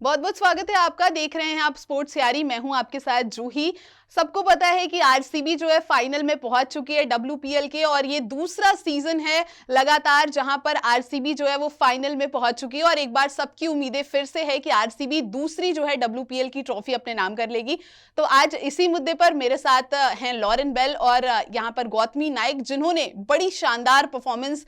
बहुत बहुत स्वागत है आपका। देख रहे हैं आप स्पोर्ट्स यारी। मैं हूं आपके साथ जूही। सबको पता है कि आरसीबी जो है फाइनल में पहुंच चुकी है डब्ल्यूपीएल के, और ये दूसरा सीजन है लगातार जहां पर आरसीबी जो है वो फाइनल में पहुंच चुकी है। और एक बार सबकी उम्मीदें फिर से है कि आरसीबी दूसरी जो है डब्ल्यूपीएल की ट्रॉफी अपने नाम कर लेगी। तो आज इसी मुद्दे पर मेरे साथ हैं लॉरेन बेल और यहाँ पर गौतमी नाइक, जिन्होंने बड़ी शानदार performance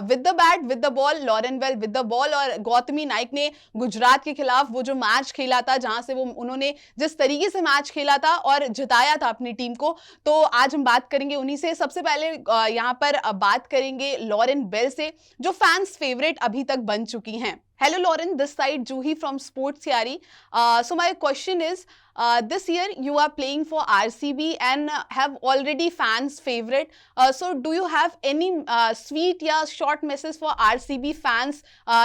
with the bat with the ball, Lauren Bell with the ball और गौतमी नाइक ने गुजरात के खिलाफ वो जो मैच खेला था, जहां से वो उन्होंने जिस तरीके से मैच खेला था और जिताया था अपनी टीम को, तो आज हम बात करेंगे उन्हीं से। सबसे पहले यहाँ पर बात करेंगे लॉरेन बेल से, जो फैंस फेवरेट अभी तक बन चुकी हैं। Hello Lauren, this side Juhi from Sports Yari. So my question is, this year you are playing for RCB and have already fans favorite. So do you have any sweet या short message for RCB fans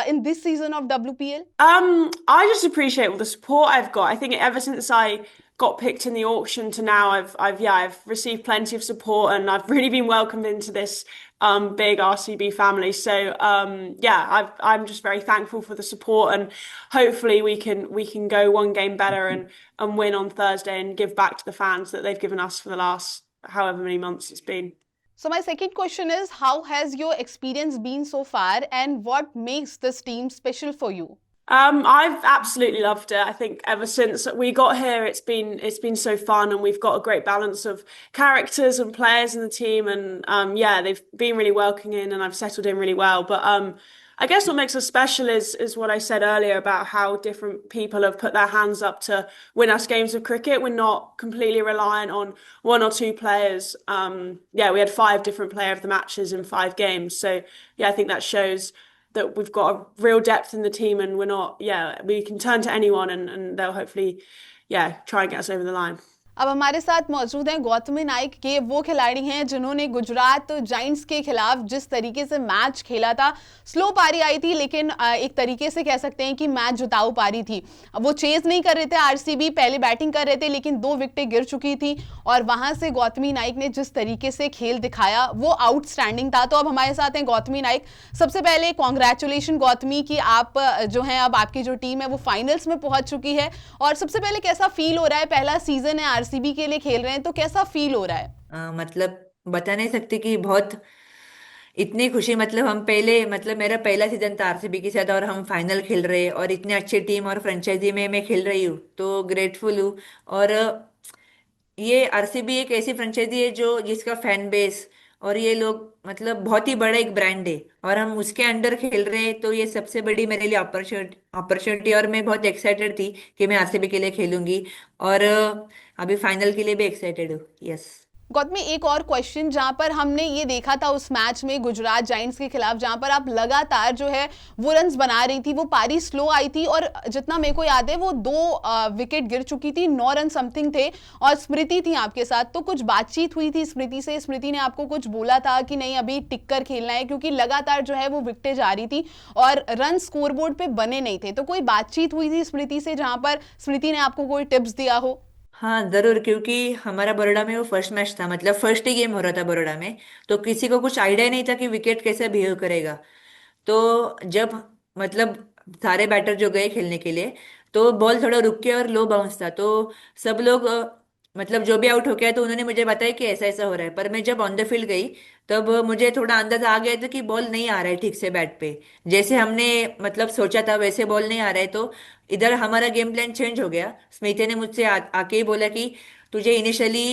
in this season of WPL? I just appreciate all the support I've got. I think ever since I got picked in the auction to now, I've received plenty of support, and I've really been welcomed into this big RCB family. So yeah, I'm just very thankful for the support, and hopefully we can go one game better and win on Thursday and give back to the fans that they've given us for the last however many months it's been. So my second question is, how has your experience been so far, and what makes this team special for you? I've absolutely loved it. I think ever since we got here, it's been so fun, and we've got a great balance of characters and players in the team, and yeah, they've been really welcoming, and I've settled in really well. But I guess what makes us special is what I said earlier about how different people have put their hands up to win us games of cricket. We're not completely reliant on one or two players. Yeah, we had 5 different player of the matches in 5 games, so yeah, I think that shows that we've got a real depth in the team, and we're not, yeah, we can turn to anyone, and they'll hopefully, yeah, try and get us over the line. अब हमारे साथ मौजूद हैं गौतमी नाइक के, वो खिलाड़ी हैं जिन्होंने गुजरात जायंट्स के खिलाफ जिस तरीके से मैच खेला था, स्लो पारी आई थी, लेकिन एक तरीके से कह सकते हैं कि मैच जिताऊ पारी थी। वो चेज नहीं कर रहे थे, आरसीबी पहले बैटिंग कर रहे थे, लेकिन 2 विकेटें गिर चुकी थी, और वहां से गौतमी नाइक ने जिस तरीके से खेल दिखाया वो आउटस्टैंडिंग था। तो अब हमारे साथ हैं गौतमी नाइक। सबसे पहले कॉन्ग्रेचुलेशन गौतमी कि आप जो है, अब आपकी जो टीम है वो फाइनल्स में पहुंच चुकी है। और सबसे पहले कैसा फील हो रहा है? पहला सीजन है, आरसीबी के लिए खेल रहे हैं, तो कैसा फील हो रहा है? मतलब बता नहीं सकती कि बहुत इतनी खुशी। मतलब हम पहले, मतलब मेरा पहला सीजन था आरसीबी के साथ और हम फाइनल खेल रहे हैं और इतने अच्छे टीम और फ्रेंचाइजी में मैं खेल रही हूँ, तो ग्रेटफुल हूँ। और ये आरसीबी एक ऐसी फ्रेंचाइजी है जो जिसका फैन बेस और ये लोग, मतलब बहुत ही बड़ा एक ब्रांड है और हम उसके अंडर खेल रहे हैं, तो ये सबसे बड़ी मेरे लिए अपॉर्चुनिटी। और मैं बहुत एक्साइटेड थी कि मैं आरसीबी के लिए खेलूंगी और अभी फाइनल के लिए भी एक्साइटेड हूँ। यस। गौतमी, एक और क्वेश्चन, जहां पर हमने ये देखा था उस मैच में गुजरात जायंट्स के खिलाफ, जहां पर आप लगातार जो है वो रन्स बना रही थी, वो पारी स्लो आई थी और जितना मेरे को याद है वो 2 विकेट गिर चुकी थी, 9 रन समथिंग थे, और स्मृति थी आपके साथ। तो कुछ बातचीत हुई थी स्मृति से? स्मृति ने आपको कुछ बोला था कि नहीं अभी टिक कर खेलना है, क्योंकि लगातार जो है वो विकेटें जा रही थी और रन स्कोरबोर्ड पे बने नहीं थे? तो कोई बातचीत हुई थी स्मृति से जहां पर स्मृति ने आपको कोई टिप्स दिया हो? हाँ जरूर, क्योंकि हमारा बड़ौदा में वो फर्स्ट मैच था, मतलब फर्स्ट ही गेम हो रहा था बड़ौदा में, तो किसी को कुछ आइडिया नहीं था कि विकेट कैसे बिहेव करेगा। तो जब, मतलब सारे बैटर जो गए खेलने के लिए, तो बॉल थोड़ा रुक के और लो बाउंस था, तो सब लोग मतलब जो भी आउट हो गया तो उन्होंने मुझे बताया कि ऐसा ऐसा हो रहा है। पर मैं जब ऑन द फील्ड गई तब मुझे थोड़ा अंदाजा आ गया था कि बॉल नहीं आ रहा है ठीक से बैट पे, जैसे हमने मतलब सोचा था वैसे बॉल नहीं आ रहा है। तो इधर हमारा गेम प्लान चेंज हो गया। स्मिता ने मुझसे आके ही बोला कि तुझे इनिशियली,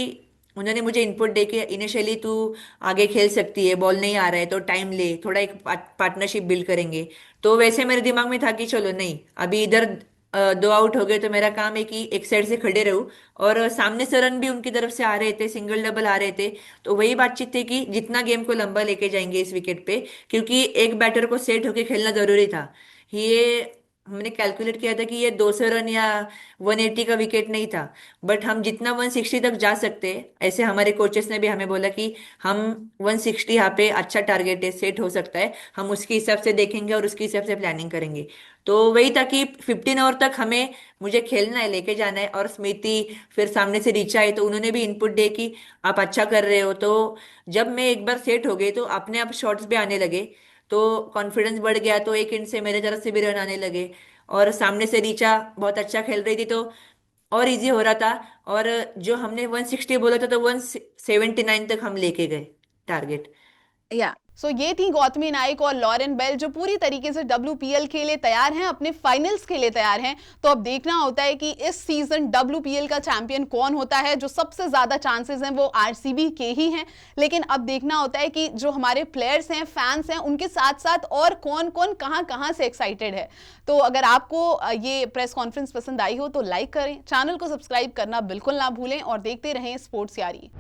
उन्होंने मुझे इनपुट दे के इनिशियली तू आगे खेल सकती है, बॉल नहीं आ रहा है तो टाइम ले, थोड़ा एक पार्टनरशिप बिल्ड करेंगे। तो वैसे मेरे दिमाग में था कि चलो नहीं, अभी इधर 2 आउट हो गए तो मेरा काम है कि एक साइड से खड़े रहूं, और सामने से रन भी उनकी तरफ से आ रहे थे, सिंगल डबल आ रहे थे। तो वही बातचीत थी कि जितना गेम को लंबा लेके जाएंगे इस विकेट पे, क्योंकि एक बैटर को सेट होके खेलना जरूरी था। ये हमने कैलकुलेट किया था कि ये 200 रन या 180 का विकेट नहीं था, बट हम जितना 160 तक जा सकते हैं, ऐसे हमारे कोचेस ने भी हमें बोला कि हम 160 यहाँ पे अच्छा टारगेट है, सेट हो सकता है, हम उसके हिसाब से देखेंगे और उसके हिसाब से प्लानिंग करेंगे। तो वही था कि 15 ओवर तक हमें, मुझे खेलना है, लेके जाना है। और स्मृति फिर सामने से रीचा है तो उन्होंने भी इनपुट दे कि आप अच्छा कर रहे हो। तो जब मैं एक बार सेट हो गई तो अपने आप शॉट्स भी आने लगे, तो कॉन्फिडेंस बढ़ गया, तो एक इंच से मेरे तरफ से भी रन आने लगे। और सामने से रीचा बहुत अच्छा खेल रही थी, तो और इजी हो रहा था। और जो हमने 160 बोला था तो 179 तक हम लेके गए टारगेट। या सो ये थी गौतमी नाइक और लॉरेन बेल जो पूरी तरीके से WPL के लिए तैयार हैं, अपने फाइनल्स के लिए तैयार हैं। तो अब देखना होता है कि इस सीजन WPL का चैंपियन कौन होता है। जो सबसे ज्यादा चांसेस हैं वो RCB के ही हैं, लेकिन अब देखना होता है कि जो हमारे प्लेयर्स हैं, फैंस हैं, उनके साथ साथ और कौन कौन कहां से एक्साइटेड है। तो अगर आपको ये प्रेस कॉन्फ्रेंस पसंद आई हो तो लाइक करें, चैनल को सब्सक्राइब करना बिल्कुल ना भूलें और देखते रहें स्पोर्ट्स यारी।